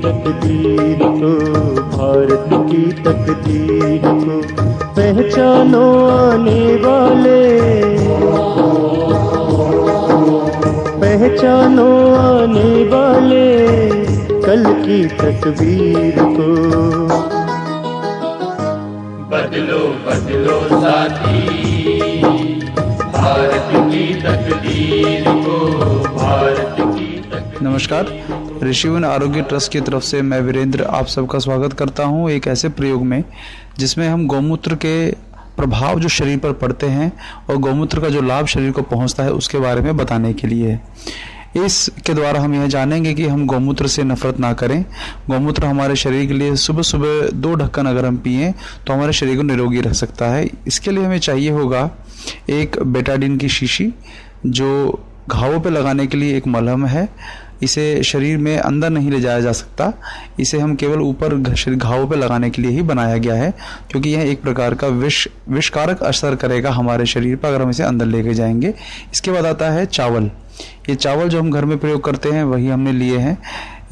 तकदीर को, भारत की तकदीर को पहचानो आने वाले, पहचानो आने वाले कल की तकदीर को। बदलो बदलो साथी भारत की तकदीर को, भारत की तकदीर। नमस्कार, ऋषिवन आरोग्य ट्रस्ट की तरफ से मैं वीरेंद्र आप सबका स्वागत करता हूं एक ऐसे प्रयोग में जिसमें हम गौमूत्र के प्रभाव जो शरीर पर पड़ते हैं और गौमूत्र का जो लाभ शरीर को पहुंचता है उसके बारे में बताने के लिए। इसके द्वारा हम यह जानेंगे कि हम गौमूत्र से नफरत ना करें। गौमूत्र हमारे शरीर के लिए सुबह सुबह 2 ढक्कन अगर हम पिएं तो हमारे शरीर को निरोगी रख सकता है। इसके लिए हमें चाहिए होगा एक बेटाडीन की शीशी, जो घावों पे लगाने के लिए एक मलहम है। इसे शरीर में अंदर नहीं ले जाया जा सकता, इसे हम केवल ऊपर घावों पे लगाने के लिए ही बनाया गया है, क्योंकि यह एक प्रकार का विषकारक असर करेगा हमारे शरीर पर अगर हम इसे अंदर लेके जाएंगे। इसके बाद आता है चावल। ये चावल जो हम घर में प्रयोग करते हैं वही हमने लिए हैं।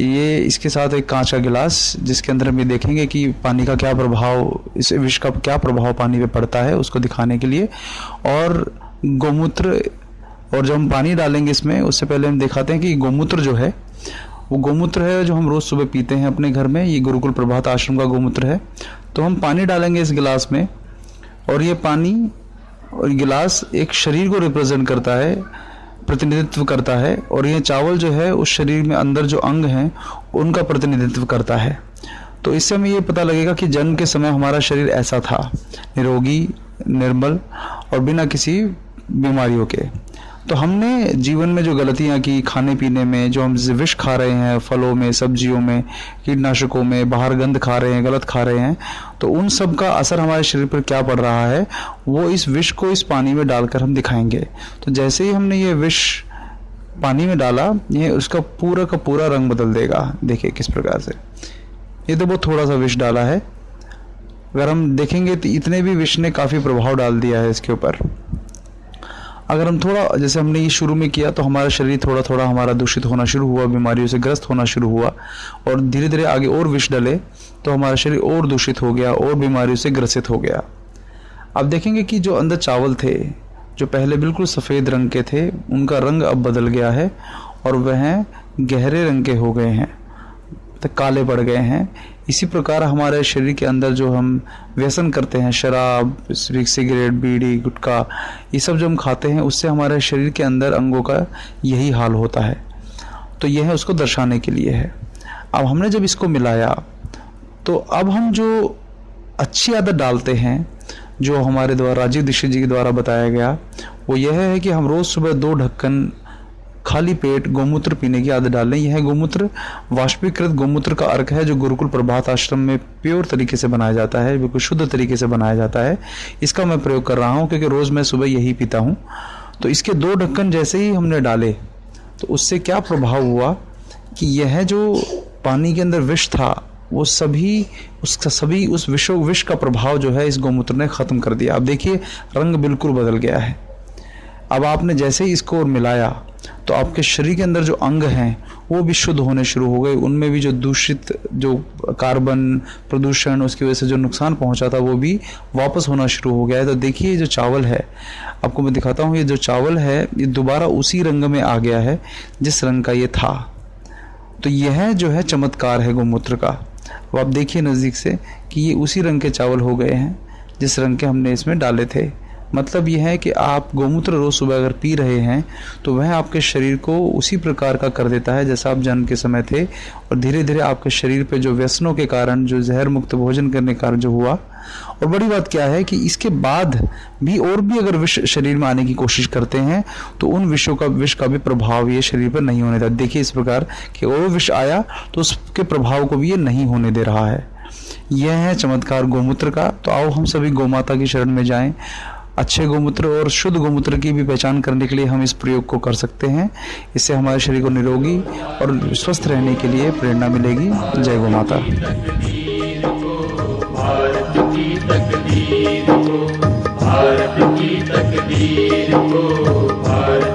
ये इसके साथ एक कांच का गिलास जिसके अंदर हम ये देखेंगे कि पानी का क्या प्रभाव, इस विष का क्या प्रभाव पानी पे पड़ता है उसको दिखाने के लिए। और गौमूत्र, और जब हम पानी डालेंगे इसमें उससे पहले हम दिखाते हैं कि गौमूत्र जो है वो गौमूत्र है जो हम रोज़ सुबह पीते हैं अपने घर में। ये गुरुकुल प्रभात आश्रम का गौमूत्र है। तो हम पानी डालेंगे इस गिलास में, और ये पानी और गिलास एक शरीर को रिप्रेजेंट करता है, प्रतिनिधित्व करता है। और ये चावल जो है उस शरीर में अंदर जो अंग हैं उनका प्रतिनिधित्व करता है। तो इससे हमें ये पता लगेगा कि जन्म के समय हमारा शरीर ऐसा था, निरोगी, निर्मल और बिना किसी बीमारियों के। तो हमने जीवन में जो गलतियां की खाने पीने में, जो हम विष खा रहे हैं फलों में, सब्जियों में, कीटनाशकों में, बाहर गंद खा रहे हैं, गलत खा रहे हैं, तो उन सब का असर हमारे शरीर पर क्या पड़ रहा है वो इस विष को इस पानी में डालकर हम दिखाएंगे। तो जैसे ही हमने ये विष पानी में डाला, ये उसका पूरा का पूरा रंग बदल देगा। देखिए किस प्रकार से, ये तो बहुत थोड़ा सा विष डाला है। अगर हम देखेंगे तो इतने भी विष ने काफ़ी प्रभाव डाल दिया है इसके ऊपर। अगर हम थोड़ा, जैसे हमने ये शुरू में किया तो हमारा शरीर थोड़ा थोड़ा हमारा दूषित होना शुरू हुआ, बीमारियों से ग्रस्त होना शुरू हुआ, और धीरे धीरे आगे और विष डले तो हमारा शरीर और दूषित हो गया और बीमारियों से ग्रसित हो गया। अब देखेंगे कि जो अंदर चावल थे जो पहले बिल्कुल सफ़ेद रंग के थे, उनका रंग अब बदल गया है और वह गहरे रंग के हो गए हैं, तो काले पड़ गए हैं। इसी प्रकार हमारे शरीर के अंदर जो हम व्यसन करते हैं, शराब, सिगरेट, बीड़ी, गुटखा, ये सब जो हम खाते हैं उससे हमारे शरीर के अंदर अंगों का यही हाल होता है। तो यह उसको दर्शाने के लिए है। अब हमने जब इसको मिलाया तो अब हम जो अच्छी आदत डालते हैं, जो हमारे द्वारा राजीव दीक्षित जी के द्वारा बताया गया, वो यह है कि हम रोज़ सुबह 2 ढक्कन खाली पेट गौमूत्र पीने की आदत डालें। यह गौमूत्र वाष्पीकृत गौमूत्र का अर्क है जो गुरुकुल प्रभात आश्रम में प्योर तरीके से बनाया जाता है, बिल्कुल शुद्ध तरीके से बनाया जाता है। इसका मैं प्रयोग कर रहा हूँ क्योंकि रोज़ मैं सुबह यही पीता हूँ। तो इसके 2 ढक्कन जैसे ही हमने डाले तो उससे क्या प्रभाव हुआ कि यह जो पानी के अंदर विष था वो सभी उस विष का प्रभाव जो है इस गौमूत्र ने ख़त्म कर दिया। अब देखिए रंग बिल्कुल बदल गया है। अब आपने जैसे ही इसको मिलाया तो आपके शरीर के अंदर जो अंग हैं वो भी शुद्ध होने शुरू हो गए। उनमें भी जो दूषित, जो कार्बन प्रदूषण, उसकी वजह से जो नुकसान पहुंचा था वो भी वापस होना शुरू हो गया है। तो देखिए जो चावल है, आपको मैं दिखाता हूँ, ये जो चावल है ये दोबारा उसी रंग में आ गया है जिस रंग का ये था। तो यह जो है चमत्कार है गौमूत्र का। अब आप देखिए नज़दीक से कि ये उसी रंग के चावल हो गए हैं जिस रंग के हमने इसमें डाले थे। मतलब यह है कि आप गौमूत्र रोज़ सुबह अगर पी रहे हैं तो वह आपके शरीर को उसी प्रकार का कर देता है जैसा आप जन्म के समय थे। और धीरे धीरे आपके शरीर पे जो व्यसनों के कारण, जो जहर मुक्त भोजन करने के कारण जो हुआ, और बड़ी बात क्या है कि इसके बाद भी और भी अगर विष शरीर में आने की कोशिश करते हैं तो उन विष का भी प्रभाव ये शरीर पर नहीं होने देता। देखिए इस प्रकार कि और विष आया तो उसके प्रभाव को भी ये नहीं होने दे रहा है। यह है चमत्कार गौमूत्र का। तो आओ हम सभी गौमाता की शरण में जाएं। अच्छे गौमूत्र और शुद्ध गौमूत्र की भी पहचान करने के लिए हम इस प्रयोग को कर सकते हैं। इससे हमारे शरीर को निरोगी और स्वस्थ रहने के लिए प्रेरणा मिलेगी। जय गौ माता। भारत की तकदीर को, भारत की तकदीर को, भारत